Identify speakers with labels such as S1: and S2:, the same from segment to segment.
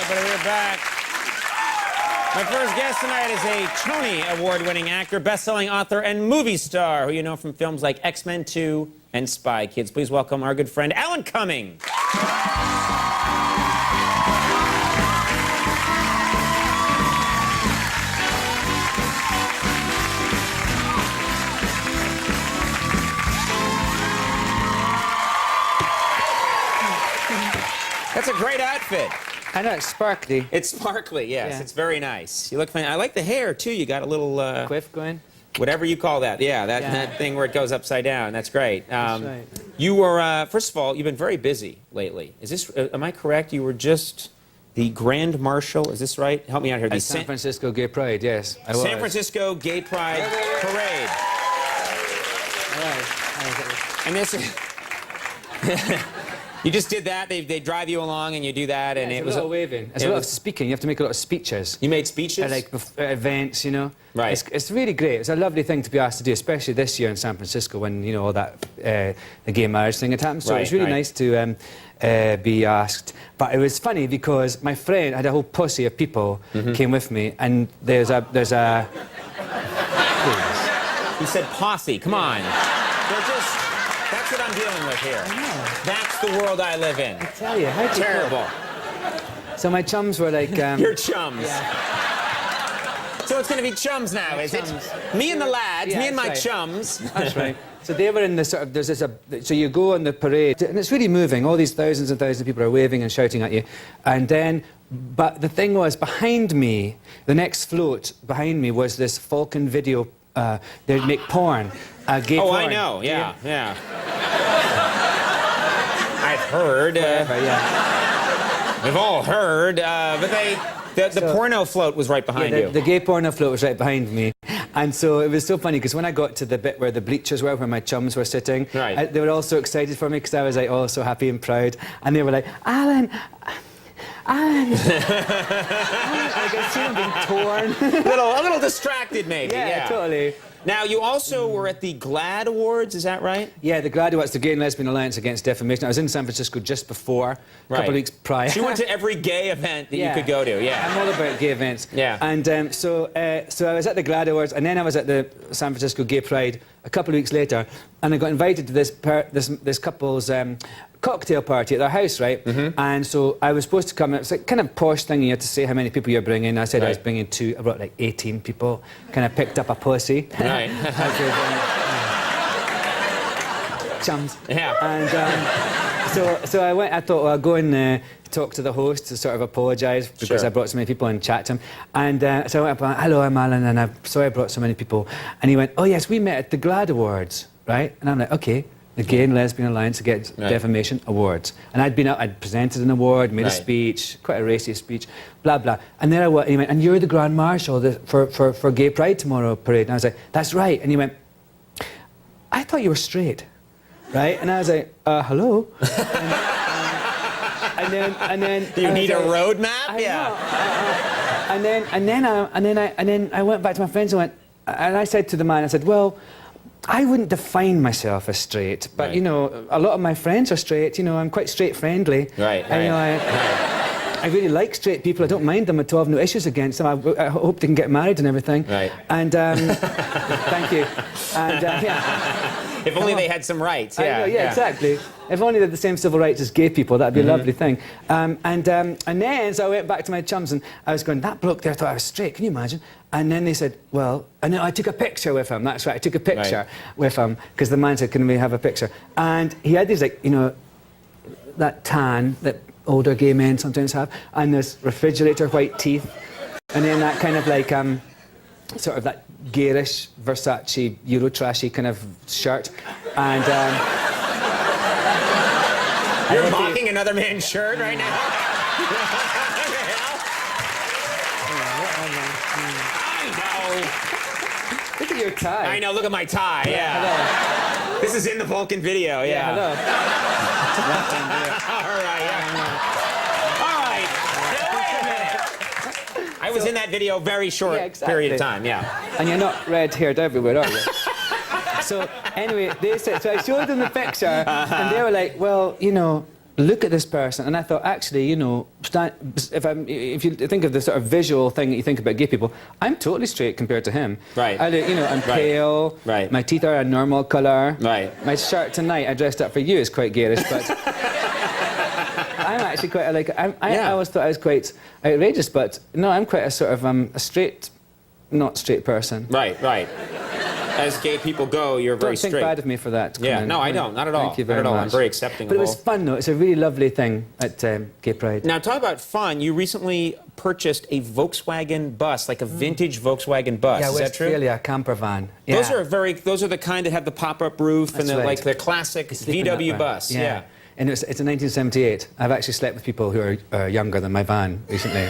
S1: everybody, we're back. My first guest tonight is a Tony Award-winning actor, best-selling author, and movie star who you know from films like X-Men 2 and Spy Kids. Please welcome our good friend, Alan Cumming. That's a great outfit.
S2: I know, it's sparkly.
S1: It's sparkly, yes. Yeah. It's very nice. You look fine. I like the hair, too. You got a little...
S2: quiff going?
S1: Whatever you call that. Yeah, that thing where it goes upside down. That's great.
S2: That's right.
S1: You were, first of all, you've been very busy lately. Is this, am I correct? You were just the Grand Marshal, is this right? Help me out here.
S2: At San Francisco Gay Pride, yes. I was.
S1: San Francisco Gay Pride Parade.
S2: All right.
S1: And this... You just did that. They drive you along, and you do that, and
S2: yeah,
S1: it was
S2: a lot of waving. It's a lot of speaking. You have to make a lot of speeches.
S1: You made speeches
S2: at, like events, you know.
S1: Right.
S2: It's really great. It's a lovely thing to be asked to do, especially this year in San Francisco when you know all that the gay marriage thing had happened. So it's really nice to be asked. But it was funny because my friend had a whole posse of people came with me, and there's a.
S1: He said posse. Come on. They're just. That's what I'm dealing with here.
S2: I know.
S1: That's the world I live in.
S2: I tell you, how
S1: terrible.
S2: So my chums were like...
S1: Your chums.
S2: Yeah.
S1: So it's going to be chums now, is it? Me and the lads, me and my chums.
S2: That's right. So they were in the sort of... There's this... so you go on the parade, and it's really moving. All these thousands and thousands of people are waving and shouting at you. And then... But the thing was, behind me, the next float behind me was this Falcon video... they'd make porn. Gay porn.
S1: I know. Yeah, yeah. I've heard.
S2: Yeah.
S1: We've all heard. But the porno float was right behind you.
S2: The gay porno float was right behind me. And so it was so funny because when I got to the bit where the bleachers were, where my chums were sitting, they were all so excited for me because I was like, oh, so happy and proud. And they were like, Alan. Alan. I could see him being torn.
S1: a little distracted, maybe.
S2: Yeah, totally.
S1: Now, you also were at the GLAAD Awards, is that right?
S2: Yeah, the GLAAD Awards, the Gay and Lesbian Alliance Against Defamation. I was in San Francisco just before, a couple of weeks prior.
S1: So you went to every gay event that you could go to,
S2: I'm all about gay events.
S1: Yeah.
S2: And so I was at the GLAAD Awards, and then I was at the San Francisco Gay Pride a couple of weeks later, and I got invited to this couple's cocktail party at their house, right? And so I was supposed to come, it's like kind of posh thing, you had to say how many people you're bringing. I said I was bringing 2, I brought like 18 people, kind of picked up a pussy.
S1: Right.
S2: Chums.
S1: Yeah.
S2: And so I went, I thought, well, I'll go and talk to the host to sort of apologise because I brought so many people and chat to him. And so I went up, hello, I'm Alan, and I'm sorry I brought so many people. And he went, oh yes, we met at the GLAAD Awards, right? And I'm like, okay. The Gay and Lesbian Alliance Against Defamation Awards. And I'd presented an award, made a speech, quite a racy speech, blah, blah. And then and he went, and you're the Grand Marshal for Gay Pride tomorrow parade. And I was like, that's right. And he went, I thought you were straight, right? And I was like, hello? and then
S1: Do you need a roadmap?
S2: And then I went back to my friends and I said to the man, I said, well, I wouldn't define myself as straight, but you know, a lot of my friends are straight. You know, I'm quite straight friendly.
S1: Right.
S2: And, you know, I really like straight people. I don't mind them at all. I have no issues against them. I hope they can get married and everything.
S1: Right.
S2: And thank you. And
S1: if only they had some rights.
S2: Yeah, exactly. If only they had the same civil rights as gay people, that'd be a lovely thing. And then so I went back to my chums and I was going, that bloke there thought I was straight. Can you imagine? And then they said, well, and then I took a picture with him. That's right, I took a picture with him because the man said, can we have a picture? And he had these, like, you know, that tan that older gay men sometimes have, and this refrigerator white teeth, and then that kind of like sort of that garish Versace Eurotrashy kind of shirt, and
S1: you're mocking another man's shirt right now.
S2: Look at your tie.
S1: I know, look at my tie,
S2: Hello.
S1: This is in the Vulcan video,
S2: hello.
S1: All right. Wait a minute. I was in that video very short period of time,
S2: And you're not red-haired everywhere, are you? So anyway, they said, so I showed them the picture, and they were like, well, you know, look at this person, and I thought, actually, you know, if you think of the sort of visual thing that you think about gay people, I'm totally straight compared to him.
S1: Right.
S2: You know, I'm pale.
S1: Right.
S2: My teeth are a normal colour.
S1: Right.
S2: My shirt tonight, I dressed up for you, is quite gayish, but I'm actually quite I always thought I was quite outrageous, but no, I'm quite a sort of a straight, not straight person.
S1: Right. Right. As gay people go, you're very straight.
S2: Don't think bad of me for that.
S1: Yeah, no, I don't. Not at all.
S2: Thank you very
S1: not at all.
S2: much.
S1: I'm very accepting
S2: But
S1: of
S2: it was
S1: all.
S2: fun, though. It's a really lovely thing at Gay Pride.
S1: Now, talk about fun. You recently purchased a Volkswagen bus, like a vintage Volkswagen bus.
S2: Yeah,
S1: Is that true?
S2: Westphalia camper van. Yeah.
S1: Those are the kind that have the pop-up roof and
S2: That's
S1: the
S2: right.
S1: like the classic
S2: Sleeping up
S1: VW
S2: there.
S1: bus. Yeah.
S2: And it's a 1978. I've actually slept with people who are younger than my van recently.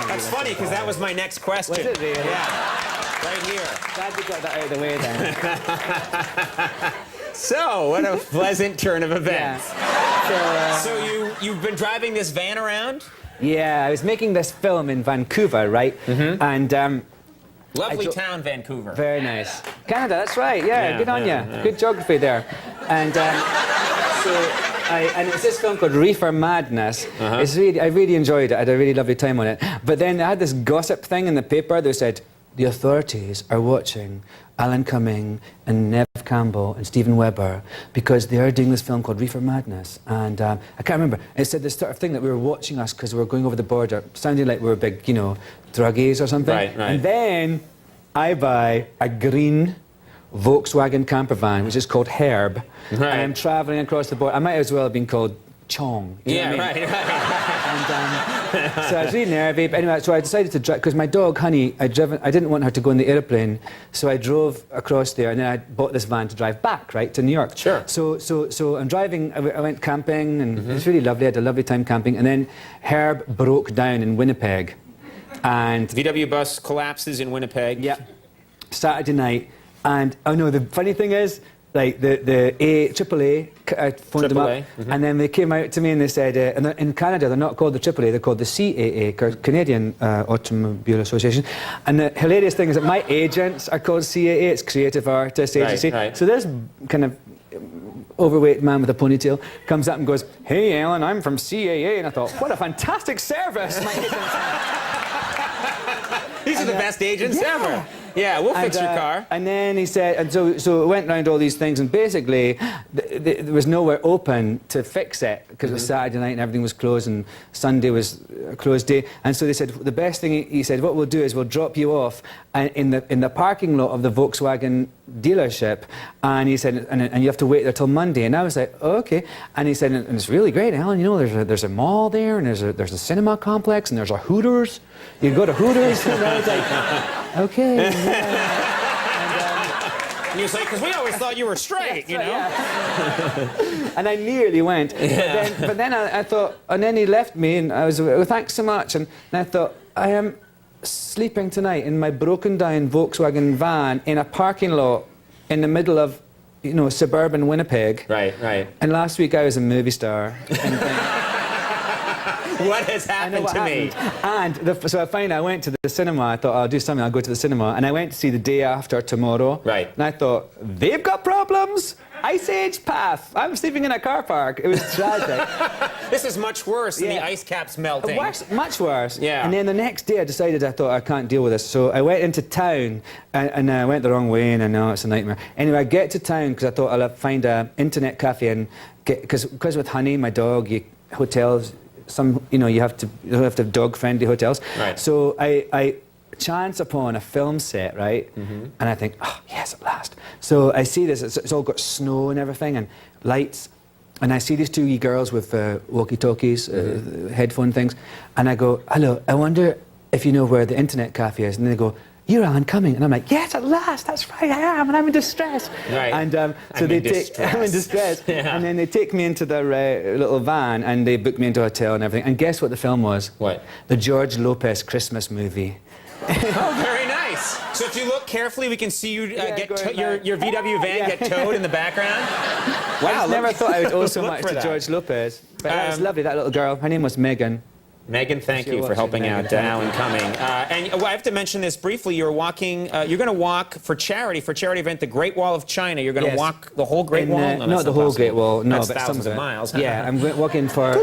S1: That's funny because that was my next question.
S2: Was it really?
S1: Yeah. Right here.
S2: Glad we got that out of the way then.
S1: So, what a pleasant turn of events.
S2: Yeah.
S1: So you've been driving this van around?
S2: Yeah, I was making this film in Vancouver, right? Mm-hmm. And
S1: Lovely town, Vancouver.
S2: very nice. Canada, that's right. Yeah, good on you.
S1: Yeah.
S2: Good geography there. And and it's this film called Reefer Madness. I really enjoyed it. I had a really lovely time on it. But then I had this gossip thing in the paper that said, the authorities are watching Alan Cumming and Nev Campbell and Stephen Webber because they are doing this film called Reefer Madness. And I can't remember. It said this sort of thing that we were watching us because we were going over the border, sounding like we were big, you know, druggies or something.
S1: Right, right.
S2: And then I buy a green Volkswagen camper van, which is called Herb.
S1: Right.
S2: And I'm travelling across the border. I might as well have been called Chong. You know what I mean?
S1: Right.
S2: So I was really nervy, but anyway, so I decided to drive, because my dog, Honey, I didn't want her to go in the airplane, so I drove across there, and then I bought this van to drive back, right, to New York.
S1: Sure.
S2: So I'm driving, I went camping, and it was really lovely, I had a lovely time camping, and then Herb broke down in Winnipeg, and...
S1: VW bus collapses in Winnipeg.
S2: Yeah, Saturday night, and, oh no, the funny thing is, like the AAA, I phoned them up, and then they came out to me and they said, and in Canada they're not called the AAA, they're called the CAA, Canadian Automobile Association. And the hilarious thing is that my agents are called CAA, it's Creative Artists Agency.
S1: Right.
S2: So this kind of overweight man with a ponytail comes up and goes, "Hey Alan, I'm from CAA," and I thought, what a fantastic service. My agents.
S1: These are the best agents ever. Yeah, we'll fix your car.
S2: And then he said, and so it went around all these things, and basically there was nowhere open to fix it because it was Saturday night and everything was closed, and Sunday was a closed day. And so they said the best thing, he said, what we'll do is we'll drop you off in the parking lot of the Volkswagen dealership, and he said, and you have to wait there till Monday. And I was like, oh, okay. And he said, and it's really great, Alan. You know, there's a mall there, and there's a cinema complex, and there's a Hooters. You can go to Hooters. And I was like, okay.
S1: And he was like, because we always thought you were straight, you know?
S2: Yeah. And I nearly went. But then I thought, and then he left me, and I was, well, thanks so much. And I thought, I am sleeping tonight in my broken down Volkswagen van in a parking lot in the middle of, you know, suburban Winnipeg.
S1: Right, right.
S2: And last week I was a movie star.
S1: What has happened to me?
S2: And so I went to the cinema. I thought, I'll do something, I'll go to the cinema. And I went to see The Day After Tomorrow.
S1: Right.
S2: And I thought, they've got problems? Ice Age path. I'm sleeping in a car park. It was tragic.
S1: This is much worse than the ice caps melting.
S2: Much worse.
S1: Yeah.
S2: And then the next day I decided, I thought, I can't deal with this. So I went into town, and I went the wrong way, and I know it's a nightmare. Anyway, I get to town because I thought I'll find an internet cafe, and because with Honey, my dog, hotels, you have to have dog-friendly hotels.
S1: Right.
S2: So I chance upon a film set, right? And I think, oh, yes, at last. So I see this, it's all got snow and everything, and lights, and I see these two wee girls with walkie-talkies, headphone things, and I go, hello, I wonder if you know where the internet cafe is. And they go, you're Alan Cumming. And I'm like, yes, at last, that's right, I am, and I'm in distress.
S1: Right.
S2: And so I'm in distress.
S1: Yeah.
S2: And then they take me into their little van, and they book me into a hotel and everything. And guess what the film was?
S1: What?
S2: The George Lopez Christmas movie.
S1: Oh, very nice. So if you look carefully, we can see you your VW van get towed in the background.
S2: Wow, I never thought I would owe so much to George Lopez. But that was lovely, that little girl. Her name was Megan.
S1: Megan, thank
S2: You're
S1: you for
S2: watching,
S1: helping
S2: Megan.
S1: out Alan Cumming. And I have to mention this briefly. You're walking. You're going to walk for charity event, the Great Wall of China. You're going to
S2: Yes.
S1: walk the whole Great Wall. No, that's
S2: not the whole
S1: possible.
S2: Great Wall. No,
S1: That's
S2: but
S1: thousands
S2: some
S1: of
S2: it.
S1: miles.
S2: Yeah, I'm walking for.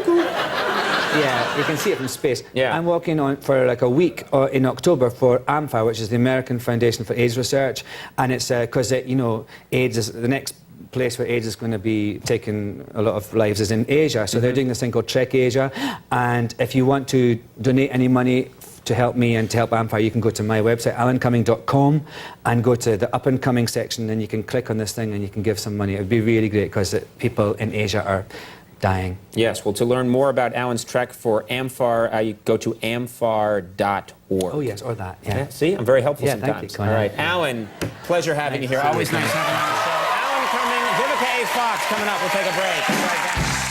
S2: Yeah, you can see it from space.
S1: Yeah.
S2: I'm walking on for like a week in October for AMFA, which is the American Foundation for AIDS Research, and it's because you know AIDS is the next place where AIDS is going to be taking a lot of lives is in Asia. So they're doing this thing called Trek Asia, and if you want to donate any money to help me and to help AMFA, you can go to my website, alancumming.com, and go to the Up and Coming section, and you can click on this thing and you can give some money. It would be really great because people in Asia are dying.
S1: Yes. Well, to learn more about Alan's trek for AMFAR, you go to amfar.org.
S2: Oh yes, or that. Yeah.
S1: Yeah, see, I'm very helpful
S2: Yeah, thank
S1: sometimes.
S2: you, Conan.
S1: All right, Alan, pleasure having you here.
S2: Thanks.
S1: Always nice having you on the show. Alan Cumming, Vivica A. Fox coming up. We'll take a break. Be right back.